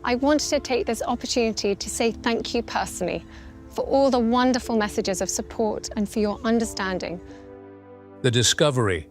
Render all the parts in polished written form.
I wanted to take this opportunity to say thank you personally for all the wonderful messages of support and for your understanding. The discovery.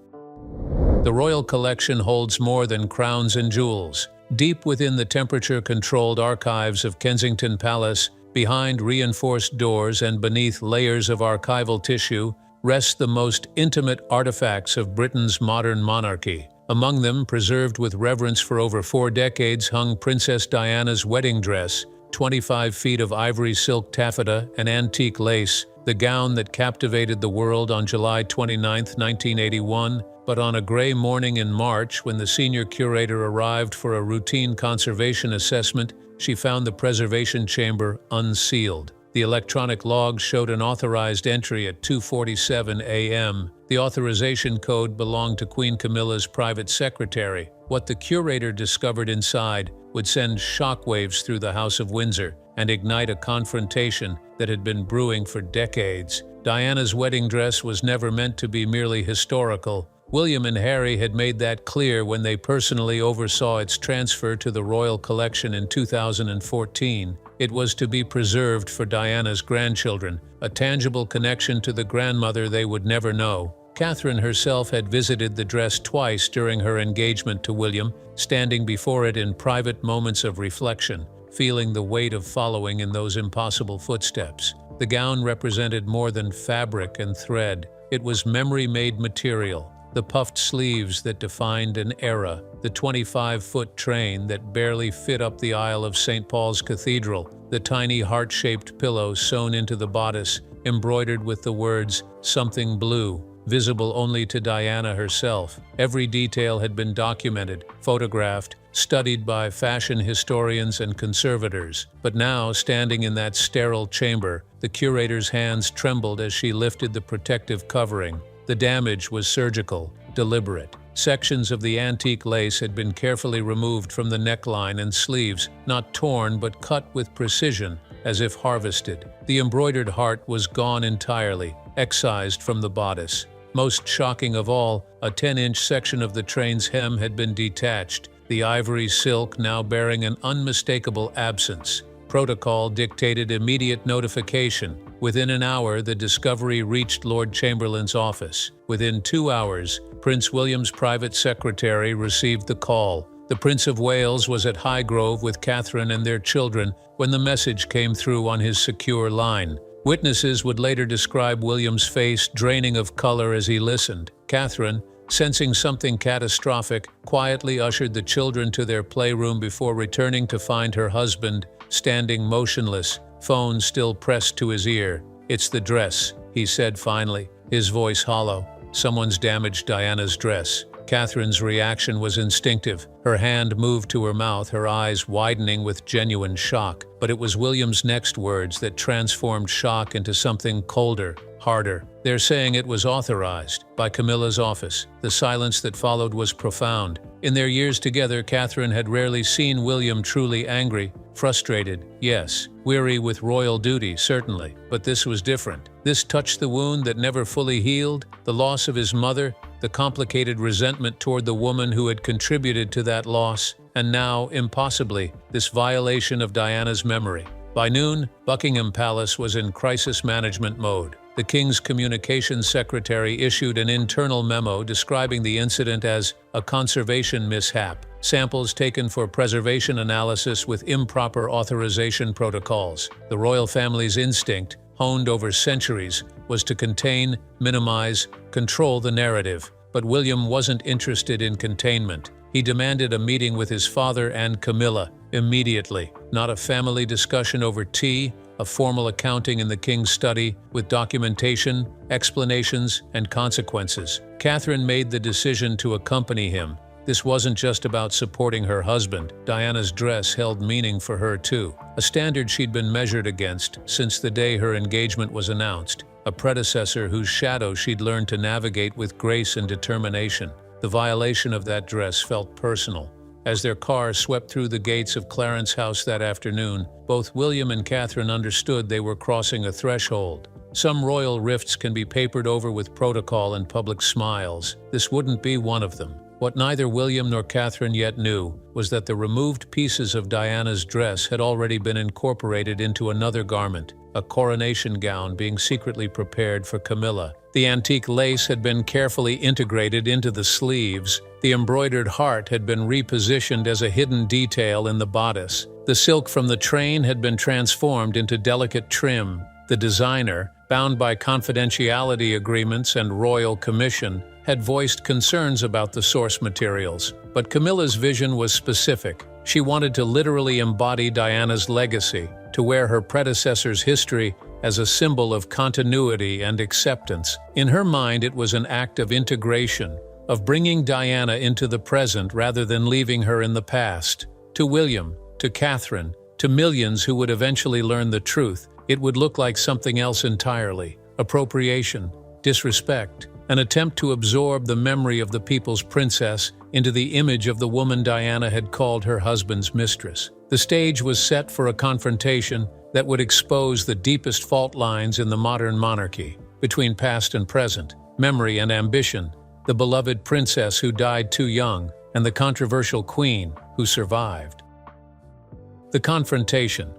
The royal collection holds more than crowns and jewels. Deep within the temperature-controlled archives of Kensington Palace, behind reinforced doors and beneath layers of archival tissue, rest the most intimate artifacts of Britain's modern monarchy. Among them, preserved with reverence for over 4 decades, hung Princess Diana's wedding dress, 25 feet of ivory silk taffeta and antique lace, the gown that captivated the world on July 29, 1981, but on a gray morning in March, when the senior curator arrived for a routine conservation assessment, she found the preservation chamber unsealed. The electronic logs showed an authorized entry at 2:47 a.m. The authorization code belonged to Queen Camilla's private secretary. What the curator discovered inside would send shockwaves through the House of Windsor and ignite a confrontation that had been brewing for decades. Diana's wedding dress was never meant to be merely historical. William and Harry had made that clear when they personally oversaw its transfer to the royal collection in 2014. It was to be preserved for Diana's grandchildren, a tangible connection to the grandmother they would never know. Catherine herself had visited the dress twice during her engagement to William, standing before it in private moments of reflection, feeling the weight of following in those impossible footsteps. The gown represented more than fabric and thread. It was memory-made material. The puffed sleeves that defined an era, the 25-foot train that barely fit up the aisle of St. Paul's Cathedral, the tiny heart-shaped pillow sewn into the bodice, embroidered with the words, "Something Blue," visible only to Diana herself. Every detail had been documented, photographed, studied by fashion historians and conservators. But now, standing in that sterile chamber, the curator's hands trembled as she lifted the protective covering. The damage was surgical, deliberate. Sections of the antique lace had been carefully removed from the neckline and sleeves, not torn but cut with precision, as if harvested. The embroidered heart was gone entirely, excised from the bodice. Most shocking of all, a 10-inch section of the train's hem had been detached, the ivory silk now bearing an unmistakable absence. Protocol dictated immediate notification. Within an hour, the discovery reached Lord Chamberlain's office. Within 2 hours, Prince William's private secretary received the call. The Prince of Wales was at Highgrove with Catherine and their children when the message came through on his secure line. Witnesses would later describe William's face draining of color as he listened. Catherine, sensing something catastrophic, quietly ushered the children to their playroom before returning to find her husband standing motionless, phone still pressed to his ear. "It's the dress," he said finally, his voice hollow. "Someone's damaged Diana's dress." Catherine's reaction was instinctive. Her hand moved to her mouth, her eyes widening with genuine shock. But it was William's next words that transformed shock into something colder, harder. "They're saying it was authorized by Camilla's office." The silence that followed was profound. In their years together, Catherine had rarely seen William truly angry. Frustrated, yes. Weary with royal duty, certainly. But this was different. This touched the wound that never fully healed, the loss of his mother, the complicated resentment toward the woman who had contributed to that loss, and now, impossibly, this violation of Diana's memory. By noon, Buckingham Palace was in crisis management mode. The King's communications secretary issued an internal memo describing the incident as a conservation mishap, samples taken for preservation analysis with improper authorization protocols. The royal family's instinct, honed over centuries, was to contain, minimize, control the narrative. But William wasn't interested in containment. He demanded a meeting with his father and Camilla, immediately. Not a family discussion over tea, a formal accounting in the King's study, with documentation, explanations, and consequences. Catherine made the decision to accompany him. This wasn't just about supporting her husband. Diana's dress held meaning for her too, a standard she'd been measured against since the day her engagement was announced, a predecessor whose shadow she'd learned to navigate with grace and determination. The violation of that dress felt personal. As their car swept through the gates of Clarence House that afternoon, both William and Catherine understood they were crossing a threshold. Some royal rifts can be papered over with protocol and public smiles. This wouldn't be one of them. What neither William nor Catherine yet knew was that the removed pieces of Diana's dress had already been incorporated into another garment, a coronation gown being secretly prepared for Camilla. The antique lace had been carefully integrated into the sleeves. The embroidered heart had been repositioned as a hidden detail in the bodice. The silk from the train had been transformed into delicate trim. The designer, bound by confidentiality agreements and royal commission, had voiced concerns about the source materials. But Camilla's vision was specific. She wanted to literally embody Diana's legacy, to wear her predecessor's history as a symbol of continuity and acceptance. In her mind, it was an act of integration, of bringing Diana into the present rather than leaving her in the past. To William, to Catherine, to millions who would eventually learn the truth, it would look like something else entirely: appropriation, disrespect, an attempt to absorb the memory of the people's princess into the image of the woman Diana had called her husband's mistress. The stage was set for a confrontation that would expose the deepest fault lines in the modern monarchy, between past and present, memory and ambition, the beloved princess who died too young, and the controversial queen who survived. The confrontation.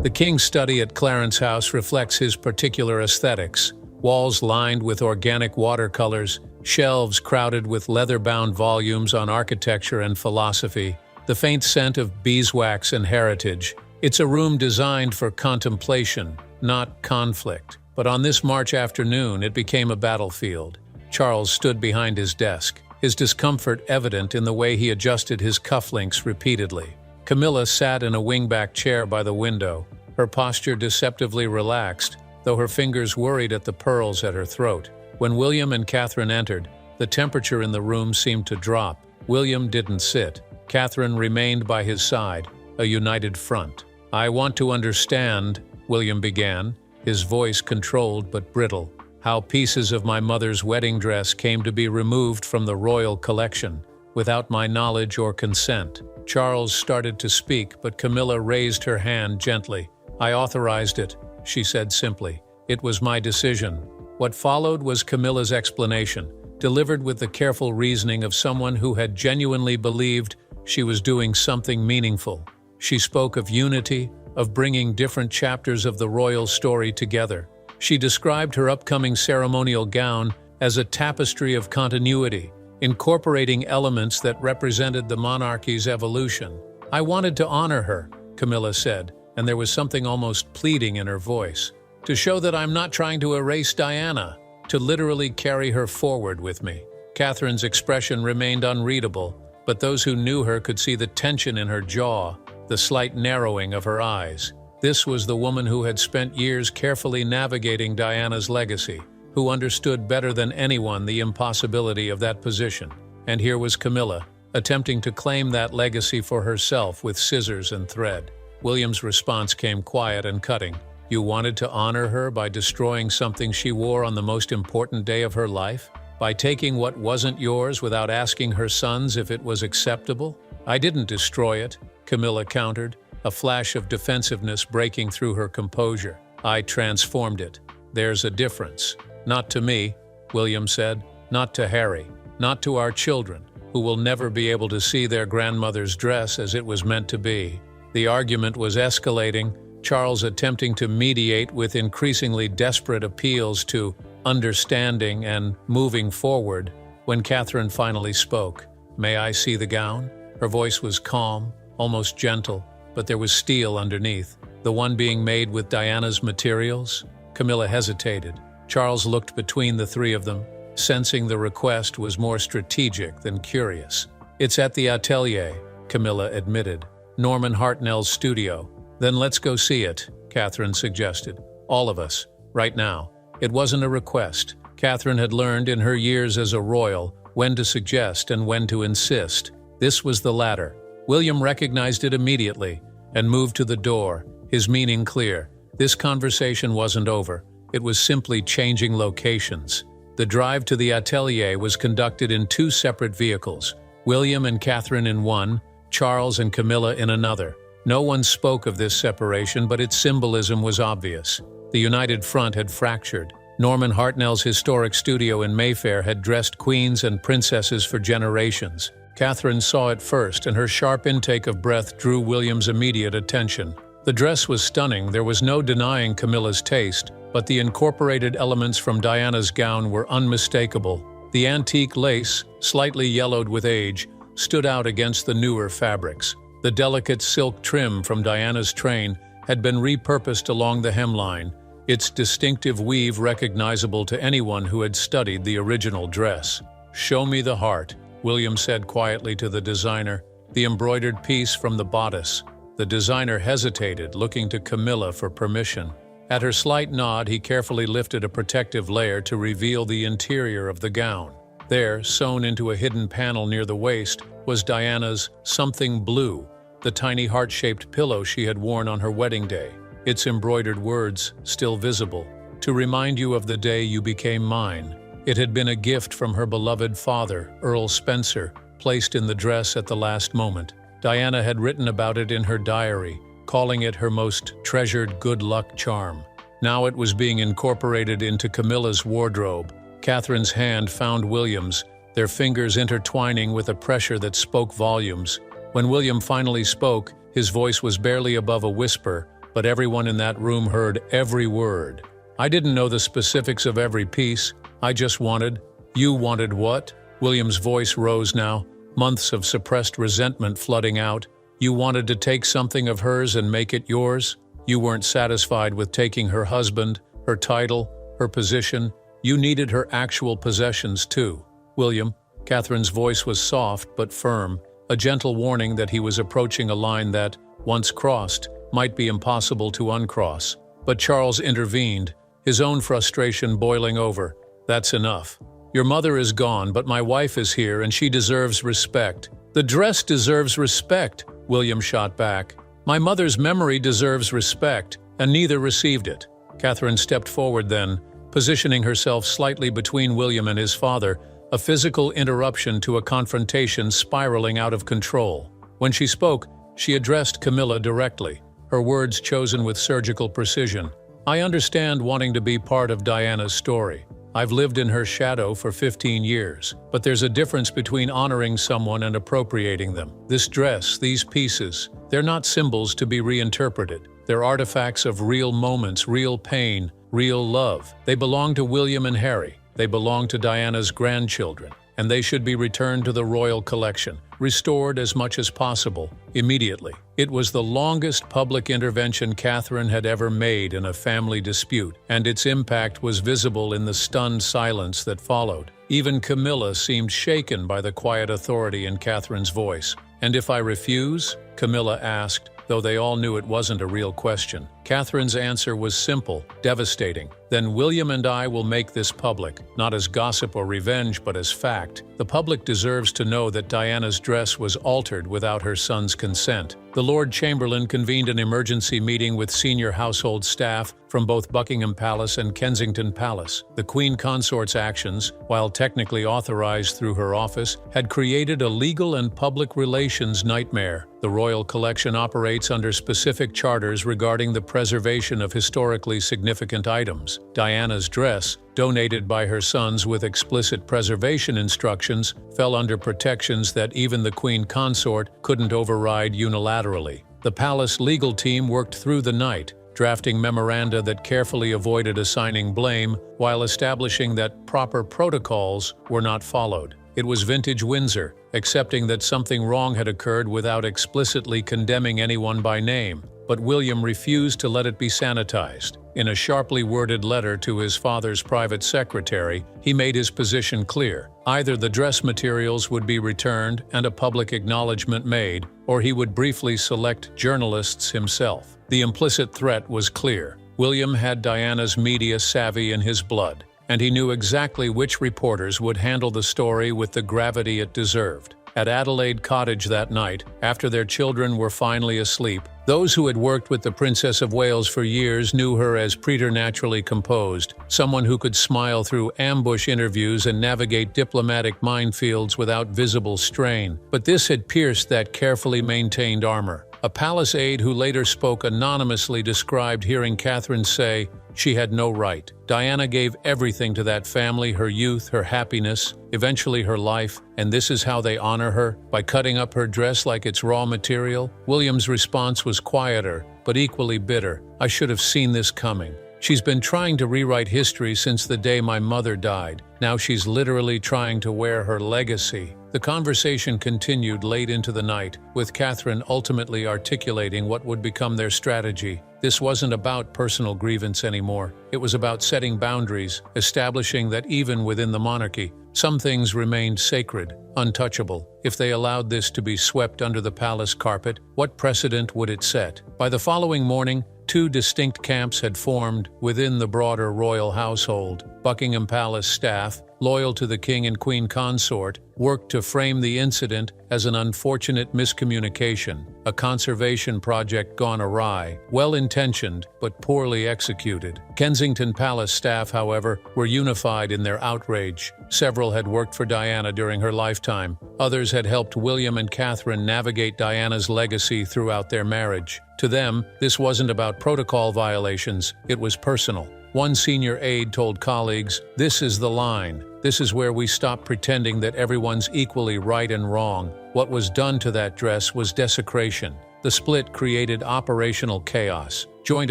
The king's study at Clarence House reflects his particular aesthetics: walls lined with organic watercolors, shelves crowded with leather-bound volumes on architecture and philosophy, the faint scent of beeswax and heritage. It's a room designed for contemplation, not conflict. But on this March afternoon, it became a battlefield. Charles stood behind his desk, his discomfort evident in the way he adjusted his cufflinks repeatedly. Camilla sat in a wingback chair by the window, her posture deceptively relaxed, though her fingers worried at the pearls at her throat. When William and Catherine entered, the temperature in the room seemed to drop. William didn't sit. Catherine remained by his side, a united front. "I want to understand," William began, his voice controlled but brittle, "how pieces of my mother's wedding dress came to be removed from the royal collection, without my knowledge or consent." Charles started to speak, but Camilla raised her hand gently. "I authorized it," she said simply. "It was my decision." What followed was Camilla's explanation, delivered with the careful reasoning of someone who had genuinely believed she was doing something meaningful. She spoke of unity, of bringing different chapters of the royal story together. She described her upcoming ceremonial gown as a tapestry of continuity, incorporating elements that represented the monarchy's evolution. "I wanted to honor her," Camilla said, and there was something almost pleading in her voice. "To show that I'm not trying to erase Diana, to literally carry her forward with me." Catherine's expression remained unreadable, but those who knew her could see the tension in her jaw, the slight narrowing of her eyes. This was the woman who had spent years carefully navigating Diana's legacy, who understood better than anyone the impossibility of that position. And here was Camilla, attempting to claim that legacy for herself with scissors and thread. William's response came quiet and cutting. "You wanted to honor her by destroying something she wore on the most important day of her life? By taking what wasn't yours without asking her sons if it was acceptable?" "I didn't destroy it," Camilla countered, a flash of defensiveness breaking through her composure. "I transformed it. There's a difference." "Not to me," William said. "Not to Harry. Not to our children, who will never be able to see their grandmother's dress as it was meant to be." The argument was escalating, Charles attempting to mediate with increasingly desperate appeals to understanding and moving forward. When Catherine finally spoke, "May I see the gown?" Her voice was calm, almost gentle, but there was steel underneath. "The one being made with Diana's materials?" Camilla hesitated. Charles looked between the three of them, sensing the request was more strategic than curious. "It's at the atelier," Camilla admitted. "Norman Hartnell's studio." "Then let's go see it," Catherine suggested. "All of us, right now." It wasn't a request. Catherine had learned in her years as a royal when to suggest and when to insist. This was the latter. William recognized it immediately and moved to the door, his meaning clear. This conversation wasn't over. It was simply changing locations. The drive to the atelier was conducted in two separate vehicles, William and Catherine in one, Charles and Camilla in another. No one spoke of this separation, but its symbolism was obvious. The united front had fractured. Norman Hartnell's historic studio in Mayfair had dressed queens and princesses for generations. Catherine saw it first, and her sharp intake of breath drew William's immediate attention. The dress was stunning, there was no denying Camilla's taste, but the incorporated elements from Diana's gown were unmistakable. The antique lace, slightly yellowed with age, stood out against the newer fabrics. The delicate silk trim from Diana's train had been repurposed along the hemline, its distinctive weave recognizable to anyone who had studied the original dress. "Show me the heart," William said quietly to the designer, "the embroidered piece from the bodice." The designer hesitated, looking to Camilla for permission. At her slight nod, he carefully lifted a protective layer to reveal the interior of the gown. There, sewn into a hidden panel near the waist, was Diana's something blue, the tiny heart-shaped pillow she had worn on her wedding day, its embroidered words still visible. "To remind you of the day you became mine." It had been a gift from her beloved father, Earl Spencer, placed in the dress at the last moment. Diana had written about it in her diary, calling it her most treasured good luck charm. Now it was being incorporated into Camilla's wardrobe. Catherine's hand found William's, their fingers intertwining with a pressure that spoke volumes. When William finally spoke, his voice was barely above a whisper, but everyone in that room heard every word. "I didn't know the specifics of every piece. I just wanted—" "You wanted what?" William's voice rose now, months of suppressed resentment flooding out. "You wanted to take something of hers and make it yours? You weren't satisfied with taking her husband, her title, her position. You needed her actual possessions too." "William," Catherine's voice was soft but firm, a gentle warning that he was approaching a line that, once crossed, might be impossible to uncross. But Charles intervened, his own frustration boiling over. "That's enough. Your mother is gone, but my wife is here, and she deserves respect." "The dress deserves respect," William shot back. "My mother's memory deserves respect, and neither received it." Catherine stepped forward then, positioning herself slightly between William and his father, a physical interruption to a confrontation spiraling out of control. When she spoke, she addressed Camilla directly, her words chosen with surgical precision. "I understand wanting to be part of Diana's story. I've lived in her shadow for 15 years, but there's a difference between honoring someone and appropriating them. This dress, these pieces, they're not symbols to be reinterpreted. They're artifacts of real moments, real pain, real love. They belong to William and Harry. They belong to Diana's grandchildren, and they should be returned to the royal collection, restored as much as possible, immediately." It was the longest public intervention Catherine had ever made in a family dispute, and its impact was visible in the stunned silence that followed. Even Camilla seemed shaken by the quiet authority in Catherine's voice. "And if I refuse?" Camilla asked, though they all knew it wasn't a real question. Catherine's answer was simple, devastating. "Then William and I will make this public, not as gossip or revenge, but as fact. The public deserves to know that Diana's dress was altered without her son's consent." The Lord Chamberlain convened an emergency meeting with senior household staff from both Buckingham Palace and Kensington Palace. The Queen Consort's actions, while technically authorized through her office, had created a legal and public relations nightmare. The royal collection operates under specific charters regarding the preservation of historically significant items. Diana's dress, donated by her sons with explicit preservation instructions, fell under protections that even the Queen Consort couldn't override unilaterally. The palace legal team worked through the night, drafting memoranda that carefully avoided assigning blame while establishing that proper protocols were not followed. It was vintage Windsor, accepting that something wrong had occurred without explicitly condemning anyone by name. But William refused to let it be sanitized. In a sharply worded letter to his father's private secretary, he made his position clear. Either the dress materials would be returned and a public acknowledgement made, or he would briefly select journalists himself. The implicit threat was clear. William had Diana's media savvy in his blood, and he knew exactly which reporters would handle the story with the gravity it deserved. At Adelaide Cottage that night, after their children were finally asleep, those who had worked with the Princess of Wales for years knew her as preternaturally composed, someone who could smile through ambush interviews and navigate diplomatic minefields without visible strain. But this had pierced that carefully maintained armor. A palace aide who later spoke anonymously described hearing Catherine say she had no right. Diana gave everything to that family, her youth, her happiness, eventually her life, and this is how they honor her, by cutting up her dress like it's raw material? William's response was quieter, but equally bitter. I should have seen this coming. She's been trying to rewrite history since the day my mother died. Now she's literally trying to wear her legacy. The conversation continued late into the night, with Catherine ultimately articulating what would become their strategy. This wasn't about personal grievance anymore. It was about setting boundaries, establishing that even within the monarchy, some things remained sacred, untouchable. If they allowed this to be swept under the palace carpet, what precedent would it set? By the following morning, two distinct camps had formed within the broader royal household. Buckingham Palace staff, loyal to the king and queen consort, worked to frame the incident as an unfortunate miscommunication, a conservation project gone awry, well-intentioned but poorly executed. Kensington Palace staff, however, were unified in their outrage. Several had worked for Diana during her lifetime. Others had helped William and Catherine navigate Diana's legacy throughout their marriage. To them, this wasn't about protocol violations, it was personal. One senior aide told colleagues, "This is the line. This is where we stop pretending that everyone's equally right and wrong." What was done to that dress was desecration. The split created operational chaos. Joint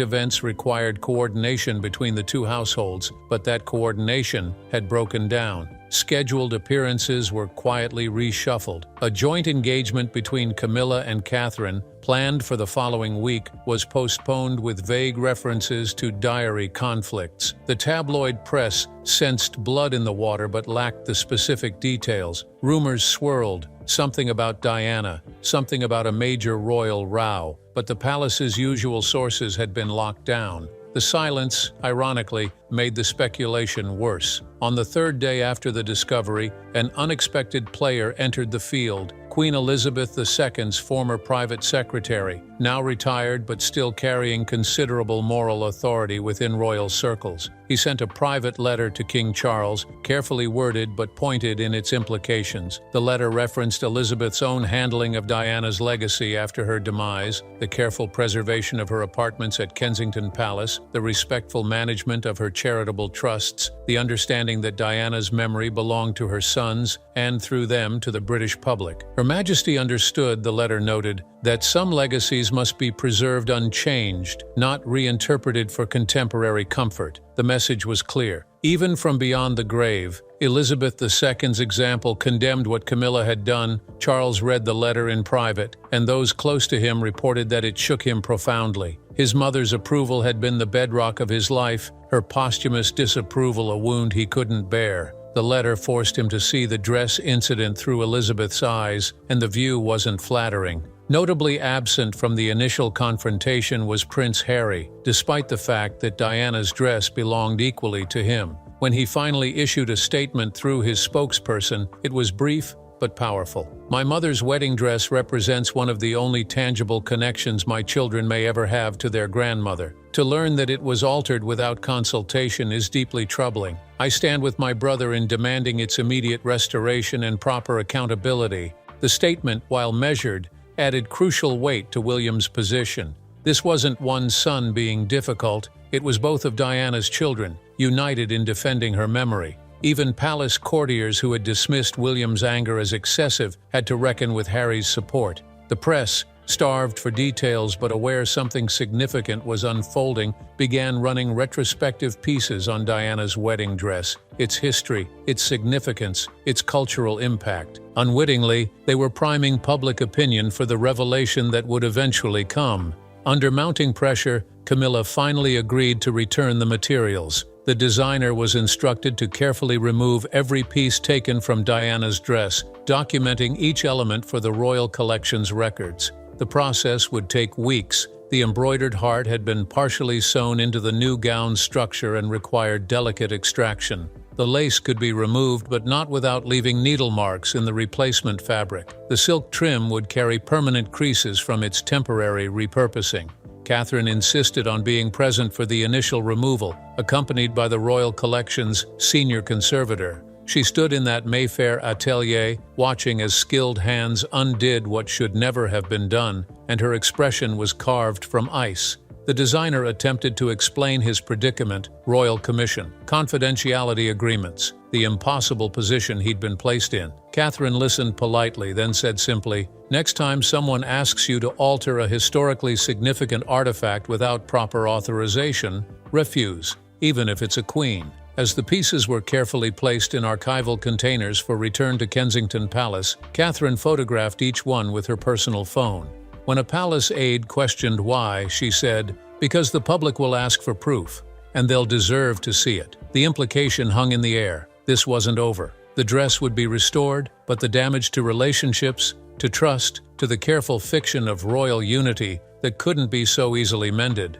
events required coordination between the two households, but that coordination had broken down. Scheduled appearances were quietly reshuffled. A joint engagement between Camilla and Catherine, planned for the following week, was postponed with vague references to diary conflicts. The tabloid press sensed blood in the water but lacked the specific details. Rumors swirled, something about Diana, something about a major royal row, but the palace's usual sources had been locked down. The silence, ironically, made the speculation worse. On the third day after the discovery, an unexpected player entered the field. Queen Elizabeth II's former private secretary, now retired but still carrying considerable moral authority within royal circles. He sent a private letter to King Charles, carefully worded but pointed in its implications. The letter referenced Elizabeth's own handling of Diana's legacy after her demise, the careful preservation of her apartments at Kensington Palace, the respectful management of her charitable trusts, the understanding that Diana's memory belonged to her sons, and through them to the British public. Her Majesty understood, the letter noted, that some legacies must be preserved unchanged, not reinterpreted for contemporary comfort. The message was clear. Even from beyond the grave, Elizabeth II's example condemned what Camilla had done. Charles read the letter in private, and those close to him reported that it shook him profoundly. His mother's approval had been the bedrock of his life, her posthumous disapproval a wound he couldn't bear. The letter forced him to see the dress incident through Elizabeth's eyes, and the view wasn't flattering. Notably absent from the initial confrontation was Prince Harry, despite the fact that Diana's dress belonged equally to him. When he finally issued a statement through his spokesperson, it was brief but powerful. "My mother's wedding dress represents one of the only tangible connections my children may ever have to their grandmother. To learn that it was altered without consultation is deeply troubling. I stand with my brother in demanding its immediate restoration and proper accountability." The statement, while measured, added crucial weight to William's position. This wasn't one son being difficult, it was both of Diana's children, united in defending her memory. Even palace courtiers who had dismissed William's anger as excessive had to reckon with Harry's support. The press, starved for details but aware something significant was unfolding, began running retrospective pieces on Diana's wedding dress, its history, its significance, its cultural impact. Unwittingly, they were priming public opinion for the revelation that would eventually come. Under mounting pressure, Camilla finally agreed to return the materials. The designer was instructed to carefully remove every piece taken from Diana's dress, documenting each element for the royal collection's records. The process would take weeks. The embroidered heart had been partially sewn into the new gown's structure and required delicate extraction. The lace could be removed, but not without leaving needle marks in the replacement fabric. The silk trim would carry permanent creases from its temporary repurposing. Catherine insisted on being present for the initial removal, accompanied by the royal collection's senior conservator. She stood in that Mayfair atelier, watching as skilled hands undid what should never have been done, and her expression was carved from ice. The designer attempted to explain his predicament: royal commission, confidentiality agreements, the impossible position he'd been placed in. Catherine listened politely, then said simply, "Next time someone asks you to alter a historically significant artifact without proper authorization, refuse, even if it's a queen." As the pieces were carefully placed in archival containers for return to Kensington Palace, Catherine photographed each one with her personal phone. When a palace aide questioned why, she said, "Because the public will ask for proof, and they'll deserve to see it." The implication hung in the air. This wasn't over. The dress would be restored, but the damage to relationships, to trust, to the careful fiction of royal unity that couldn't be so easily mended.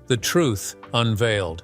The truth unveiled.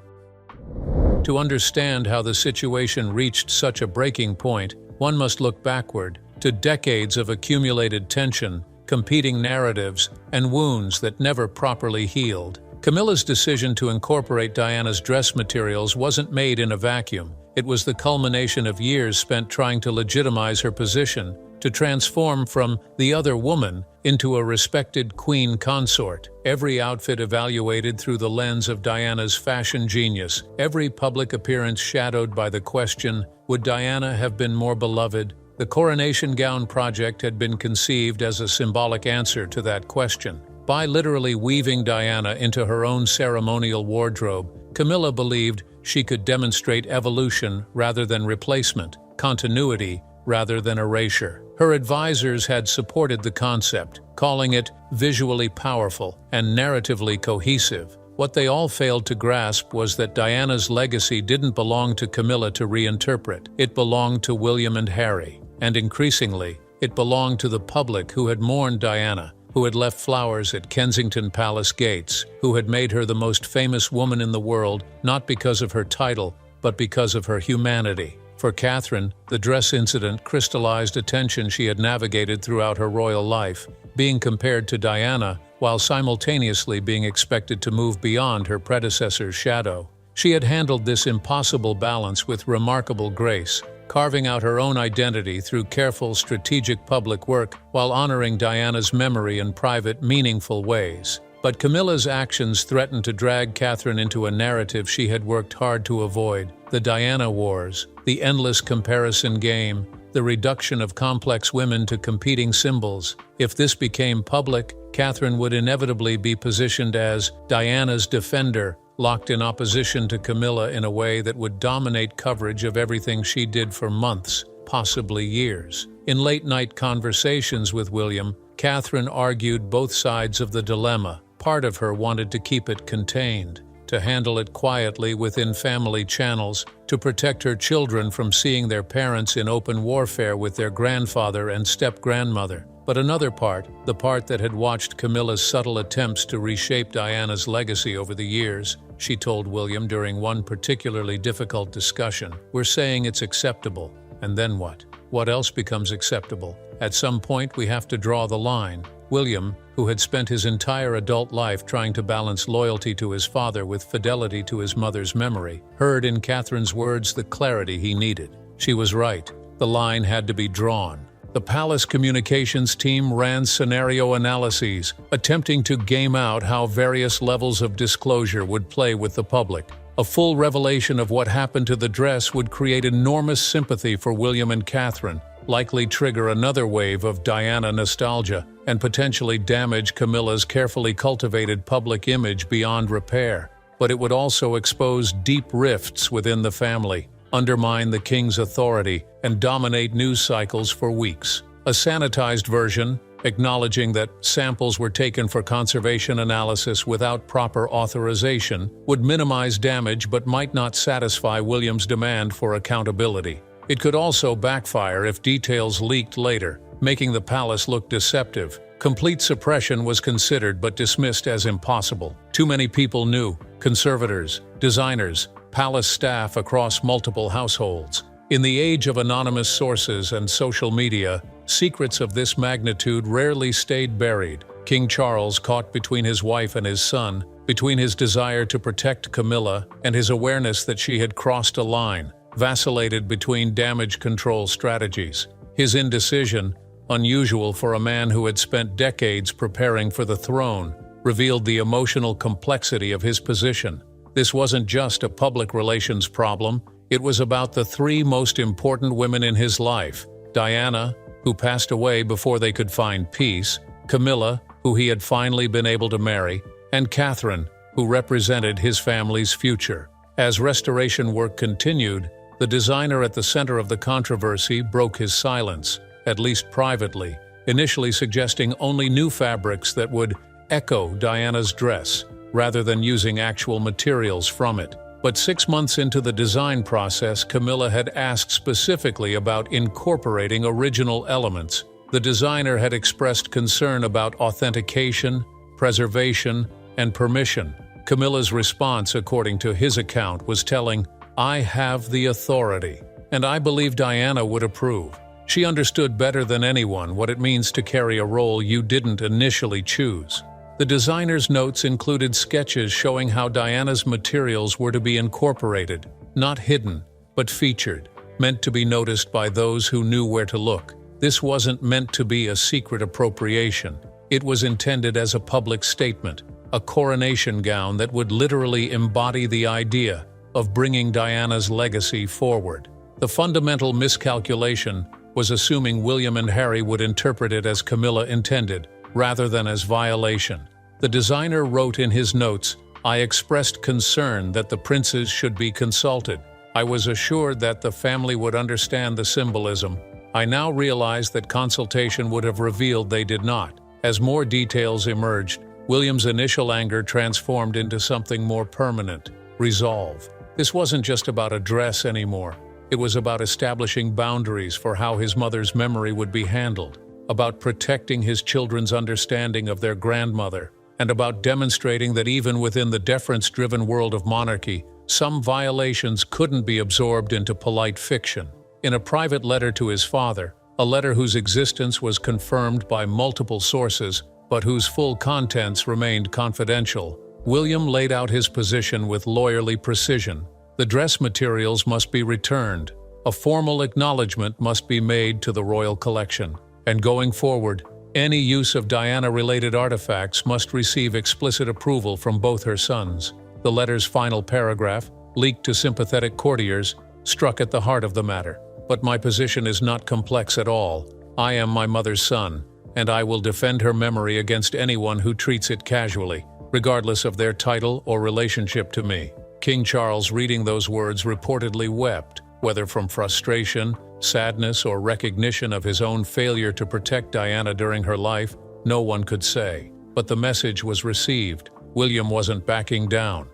To understand how the situation reached such a breaking point, one must look backward, to decades of accumulated tension, competing narratives, and wounds that never properly healed. Camilla's decision to incorporate Diana's dress materials wasn't made in a vacuum. It was the culmination of years spent trying to legitimize her position, to transform from the other woman into a respected queen consort. Every outfit evaluated through the lens of Diana's fashion genius, every public appearance shadowed by the question, would Diana have been more beloved? The coronation gown project had been conceived as a symbolic answer to that question. By literally weaving Diana into her own ceremonial wardrobe, Camilla believed she could demonstrate evolution rather than replacement, continuity rather than erasure. Her advisors had supported the concept, calling it visually powerful and narratively cohesive. What they all failed to grasp was that Diana's legacy didn't belong to Camilla to reinterpret. It belonged to William and Harry. And increasingly, it belonged to the public who had mourned Diana, who had left flowers at Kensington Palace gates, who had made her the most famous woman in the world, not because of her title, but because of her humanity. For Catherine, the dress incident crystallized a tension she had navigated throughout her royal life, being compared to Diana while simultaneously being expected to move beyond her predecessor's shadow. She had handled this impossible balance with remarkable grace, carving out her own identity through careful, strategic public work while honoring Diana's memory in private, meaningful ways. But Camilla's actions threatened to drag Catherine into a narrative she had worked hard to avoid: the Diana Wars, the endless comparison game, the reduction of complex women to competing symbols. If this became public, Catherine would inevitably be positioned as Diana's defender, locked in opposition to Camilla in a way that would dominate coverage of everything she did for months, possibly years. In late-night conversations with William, Catherine argued both sides of the dilemma. Part of her wanted to keep it contained, to handle it quietly within family channels, to protect her children from seeing their parents in open warfare with their grandfather and step-grandmother. But another part, the part that had watched Camilla's subtle attempts to reshape Diana's legacy over the years, she told William during one particularly difficult discussion, "We're saying it's acceptable. And then what? What else becomes acceptable? At some point we have to draw the line." William, who had spent his entire adult life trying to balance loyalty to his father with fidelity to his mother's memory, heard in Catherine's words the clarity he needed. She was right. The line had to be drawn. The palace communications team ran scenario analyses, attempting to game out how various levels of disclosure would play with the public. A full revelation of what happened to the dress would create enormous sympathy for William and Catherine, likely trigger another wave of Diana nostalgia, and potentially damage Camilla's carefully cultivated public image beyond repair. But it would also expose deep rifts within the family, undermine the king's authority, and dominate news cycles for weeks. A sanitized version, acknowledging that samples were taken for conservation analysis without proper authorization, would minimize damage but might not satisfy William's demand for accountability. It could also backfire if details leaked later, making the palace look deceptive. Complete suppression was considered but dismissed as impossible. Too many people knew: conservators, designers, palace staff across multiple households. In the age of anonymous sources and social media, secrets of this magnitude rarely stayed buried. King Charles, caught between his wife and his son, between his desire to protect Camilla and his awareness that she had crossed a line, vacillated between damage control strategies. His indecision, unusual for a man who had spent decades preparing for the throne, revealed the emotional complexity of his position. This wasn't just a public relations problem, it was about the three most important women in his life: Diana, who passed away before they could find peace; Camilla, who he had finally been able to marry; and Catherine, who represented his family's future. As restoration work continued, the designer at the center of the controversy broke his silence, at least privately, initially suggesting only new fabrics that would echo Diana's dress, rather than using actual materials from it. But 6 months into the design process, Camilla had asked specifically about incorporating original elements. The designer had expressed concern about authentication, preservation, and permission. Camilla's response, according to his account, was telling, "I have the authority," and I believe Diana would approve. She understood better than anyone what it means to carry a role you didn't initially choose. The designer's notes included sketches showing how Diana's materials were to be incorporated, not hidden, but featured, meant to be noticed by those who knew where to look. This wasn't meant to be a secret appropriation. It was intended as a public statement, a coronation gown that would literally embody the idea of bringing Diana's legacy forward. The fundamental miscalculation was assuming William and Harry would interpret it as Camilla intended, rather than as violation. The designer wrote in his notes, "I expressed concern that the princes should be consulted. I was assured that the family would understand the symbolism. I now realize that consultation would have revealed they did not." As more details emerged, William's initial anger transformed into something more permanent: resolve. This wasn't just about a dress anymore. It was about establishing boundaries for how his mother's memory would be handled, about protecting his children's understanding of their grandmother, and about demonstrating that even within the deference-driven world of monarchy, some violations couldn't be absorbed into polite fiction. In a private letter to his father, a letter whose existence was confirmed by multiple sources, but whose full contents remained confidential, William laid out his position with lawyerly precision. The dress materials must be returned. A formal acknowledgement must be made to the royal collection. And going forward, any use of Diana-related artifacts must receive explicit approval from both her sons. The letter's final paragraph, leaked to sympathetic courtiers, struck at the heart of the matter. "But my position is not complex at all. I am my mother's son, and I will defend her memory against anyone who treats it casually, regardless of their title or relationship to me." King Charles, reading those words, reportedly wept, whether from frustration, sadness, or recognition of his own failure to protect Diana during her life. No one could say. But the message was received. William wasn't backing down.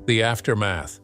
The aftermath.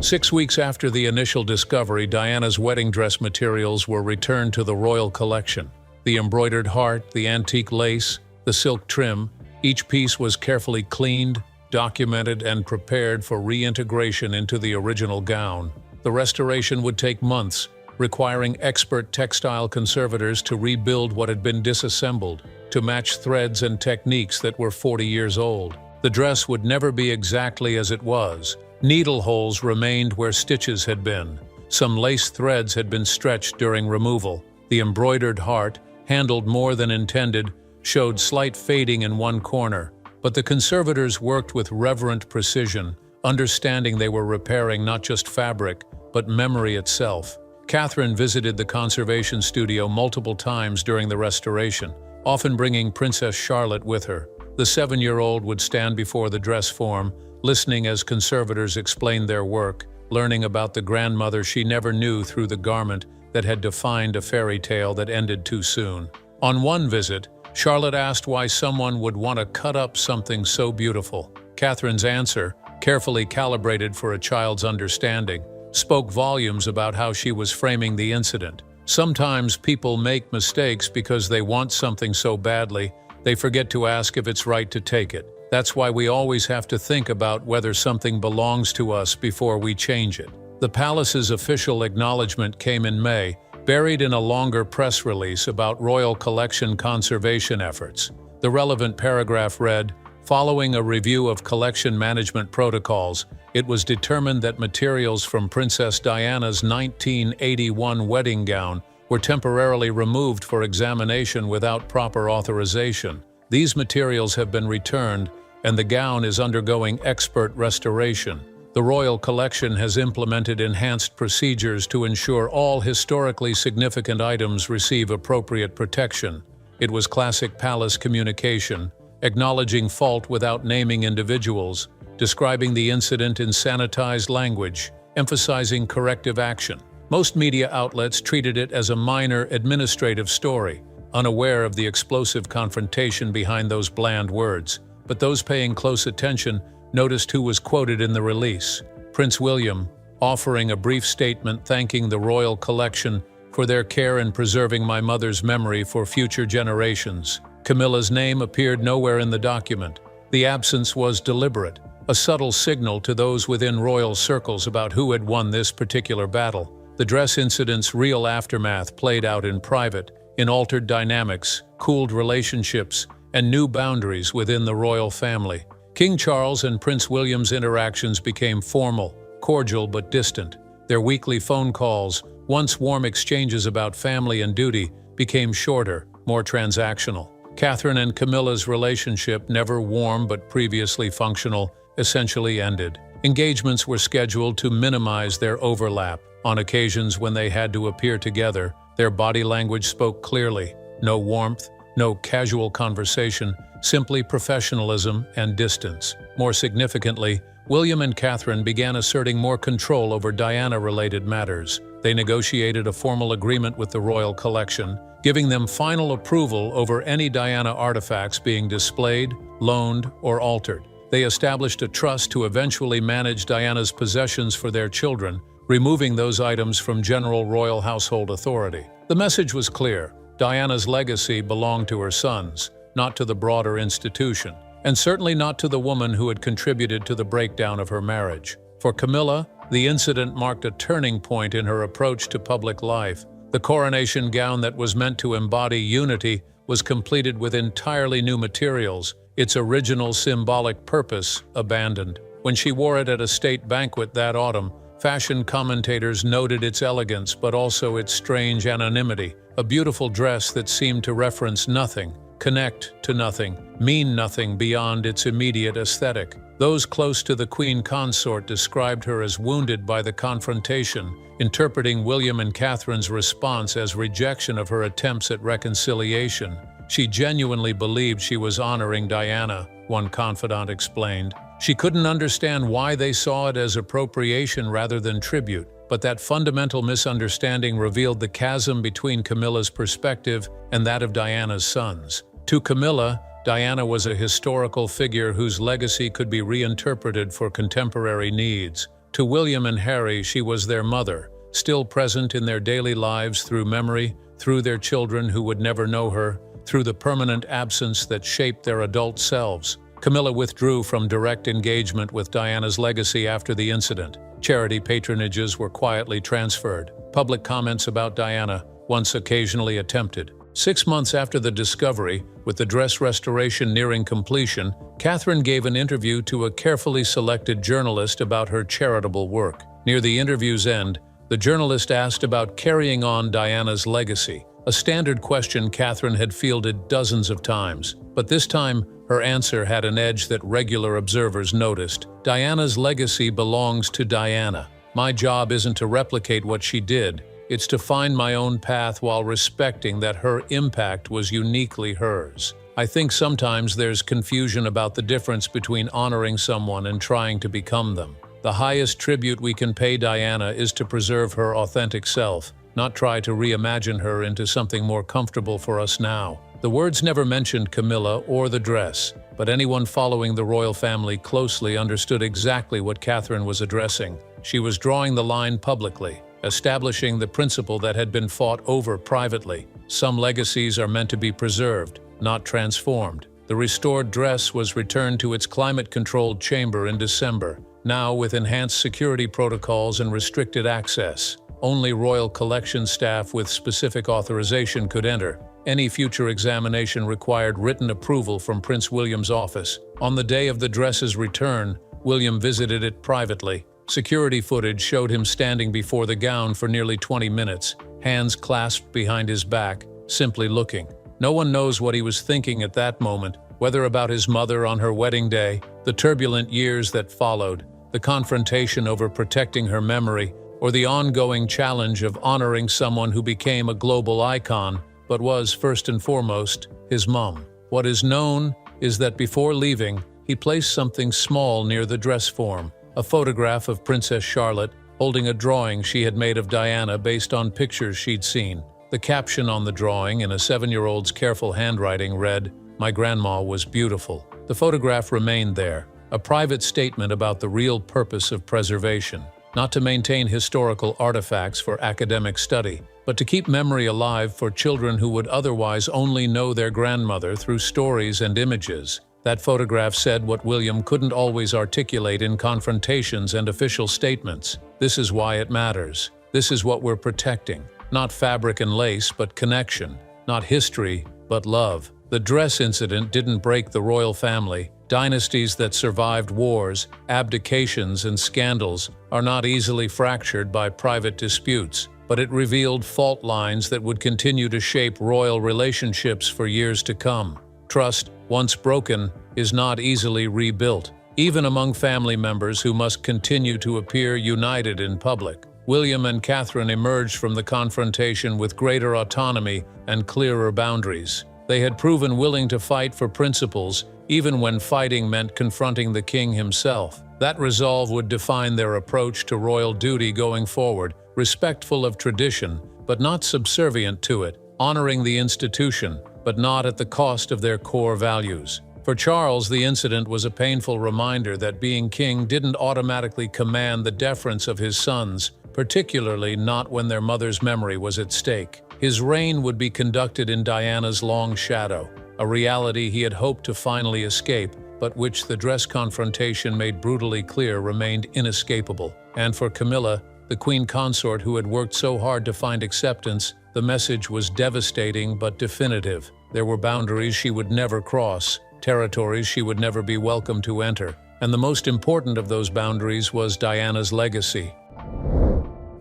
6 weeks after the initial discovery, Diana's wedding dress materials were returned to the royal collection. The embroidered heart, the antique lace, the silk trim, each piece was carefully cleaned, documented, and prepared for reintegration into the original gown. The restoration would take months, requiring expert textile conservators to rebuild what had been disassembled, to match threads and techniques that were 40 years old. The dress would never be exactly as it was. Needle holes remained where stitches had been. Some lace threads had been stretched during removal. The embroidered heart, handled more than intended, showed slight fading in one corner, but the conservators worked with reverent precision, understanding they were repairing not just fabric, but memory itself. Catherine visited the conservation studio multiple times during the restoration, often bringing Princess Charlotte with her. The 7-year-old would stand before the dress form, listening as conservators explained their work, learning about the grandmother she never knew through the garment that had defined a fairy tale that ended too soon. On one visit, Charlotte asked why someone would want to cut up something so beautiful. Catherine's answer, carefully calibrated for a child's understanding, spoke volumes about how she was framing the incident. Sometimes people make mistakes because they want something so badly, they forget to ask if it's right to take it. That's why we always have to think about whether something belongs to us before we change it. The palace's official acknowledgement came in May, buried in a longer press release about royal collection conservation efforts. The relevant paragraph read, "Following a review of collection management protocols, it was determined that materials from Princess Diana's 1981 wedding gown were temporarily removed for examination without proper authorization. These materials have been returned, and the gown is undergoing expert restoration. The Royal Collection has implemented enhanced procedures to ensure all historically significant items receive appropriate protection. It was classic palace communication, acknowledging fault without naming individuals, describing the incident in sanitized language, emphasizing corrective action. Most media outlets treated it as a minor administrative story, unaware of the explosive confrontation behind those bland words. But those paying close attention noticed who was quoted in the release. Prince William, offering a brief statement thanking the Royal Collection for their care in preserving my mother's memory for future generations. Camilla's name appeared nowhere in the document. The absence was deliberate, a subtle signal to those within royal circles about who had won this particular battle. The dress incident's real aftermath played out in private, in altered dynamics, cooled relationships, and new boundaries within the royal family. King Charles and Prince William's interactions became formal, cordial but distant. Their weekly phone calls, once warm exchanges about family and duty, became shorter, more transactional. Catherine and Camilla's relationship, never warm but previously functional, essentially ended. Engagements were scheduled to minimize their overlap. On occasions when they had to appear together, their body language spoke clearly. No warmth, no casual conversation, simply professionalism and distance. More significantly, William and Catherine began asserting more control over Diana-related matters. They negotiated a formal agreement with the Royal Collection, giving them final approval over any Diana artifacts being displayed, loaned, or altered. They established a trust to eventually manage Diana's possessions for their children, removing those items from general royal household authority. The message was clear. Diana's legacy belonged to her sons, not to the broader institution, and certainly not to the woman who had contributed to the breakdown of her marriage. For Camilla, the incident marked a turning point in her approach to public life. The coronation gown that was meant to embody unity was completed with entirely new materials, its original symbolic purpose abandoned. When she wore it at a state banquet that autumn, fashion commentators noted its elegance but also its strange anonymity, a beautiful dress that seemed to reference nothing, connect to nothing, mean nothing beyond its immediate aesthetic. Those close to the Queen Consort described her as wounded by the confrontation, interpreting William and Catherine's response as rejection of her attempts at reconciliation. She genuinely believed she was honoring Diana, one confidant explained. She couldn't understand why they saw it as appropriation rather than tribute, but that fundamental misunderstanding revealed the chasm between Camilla's perspective and that of Diana's sons. To Camilla, Diana was a historical figure whose legacy could be reinterpreted for contemporary needs. To William and Harry, she was their mother, still present in their daily lives through memory, through their children who would never know her, through the permanent absence that shaped their adult selves. Camilla withdrew from direct engagement with Diana's legacy after the incident. Charity patronages were quietly transferred. Public comments about Diana, once occasionally attempted. 6 months after the discovery, with the dress restoration nearing completion, Catherine gave an interview to a carefully selected journalist about her charitable work. Near the interview's end, the journalist asked about carrying on Diana's legacy, a standard question Catherine had fielded dozens of times. But this time, her answer had an edge that regular observers noticed. Diana's legacy belongs to Diana. My job isn't to replicate what she did. It's to find my own path while respecting that her impact was uniquely hers. I think sometimes there's confusion about the difference between honoring someone and trying to become them. The highest tribute we can pay Diana is to preserve her authentic self, not try to reimagine her into something more comfortable for us now. The words never mentioned Camilla or the dress, but anyone following the royal family closely understood exactly what Catherine was addressing. She was drawing the line publicly, establishing the principle that had been fought over privately. Some legacies are meant to be preserved, not transformed. The restored dress was returned to its climate-controlled chamber in December, now with enhanced security protocols and restricted access. Only Royal Collection staff with specific authorization could enter. Any future examination required written approval from Prince William's office. On the day of the dress's return, William visited it privately. Security footage showed him standing before the gown for nearly 20 minutes, hands clasped behind his back, simply looking. No one knows what he was thinking at that moment, whether about his mother on her wedding day, the turbulent years that followed, the confrontation over protecting her memory, or the ongoing challenge of honoring someone who became a global icon, but was, first and foremost, his mom. What is known is that before leaving, he placed something small near the dress form, a photograph of Princess Charlotte holding a drawing she had made of Diana based on pictures she'd seen. The caption on the drawing, in a 7-year-old's careful handwriting, read, "My grandma was beautiful." The photograph remained there, a private statement about the real purpose of preservation, not to maintain historical artifacts for academic study, but to keep memory alive for children who would otherwise only know their grandmother through stories and images. That photograph said what William couldn't always articulate in confrontations and official statements. This is why it matters. This is what we're protecting. Not fabric and lace, but connection. Not history, but love. The dress incident didn't break the royal family. Dynasties that survived wars, abdications, and scandals are not easily fractured by private disputes, but it revealed fault lines that would continue to shape royal relationships for years to come. Trust, once broken, is not easily rebuilt, even among family members who must continue to appear united in public. William and Catherine emerged from the confrontation with greater autonomy and clearer boundaries. They had proven willing to fight for principles, even when fighting meant confronting the king himself. That resolve would define their approach to royal duty going forward, respectful of tradition, but not subservient to it, honoring the institution, but not at the cost of their core values. For Charles, the incident was a painful reminder that being king didn't automatically command the deference of his sons, particularly not when their mother's memory was at stake. His reign would be conducted in Diana's long shadow, a reality he had hoped to finally escape, but which the dress confrontation made brutally clear remained inescapable. And for Camilla, the queen consort who had worked so hard to find acceptance, the message was devastating but definitive. There were boundaries she would never cross, territories she would never be welcome to enter, and the most important of those boundaries was Diana's legacy.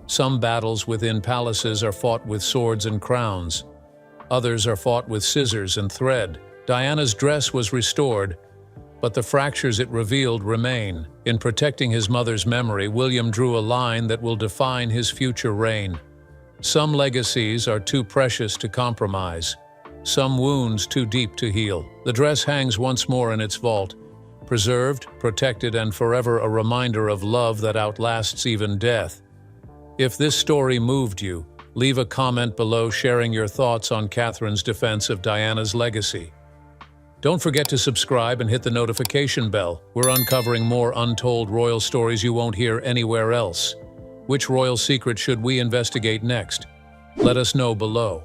Some battles within palaces are fought with swords and crowns. Others are fought with scissors and thread. Diana's dress was restored, but the fractures it revealed remain. In protecting his mother's memory, William drew a line that will define his future reign. Some legacies are too precious to compromise. Some wounds too deep to heal. The dress hangs once more in its vault, preserved, protected, and forever a reminder of love that outlasts even death. If this story moved you, leave a comment below sharing your thoughts on Catherine's defense of Diana's legacy. Don't forget to subscribe and hit the notification bell. We're uncovering more untold royal stories you won't hear anywhere else. Which royal secret should we investigate next? Let us know below.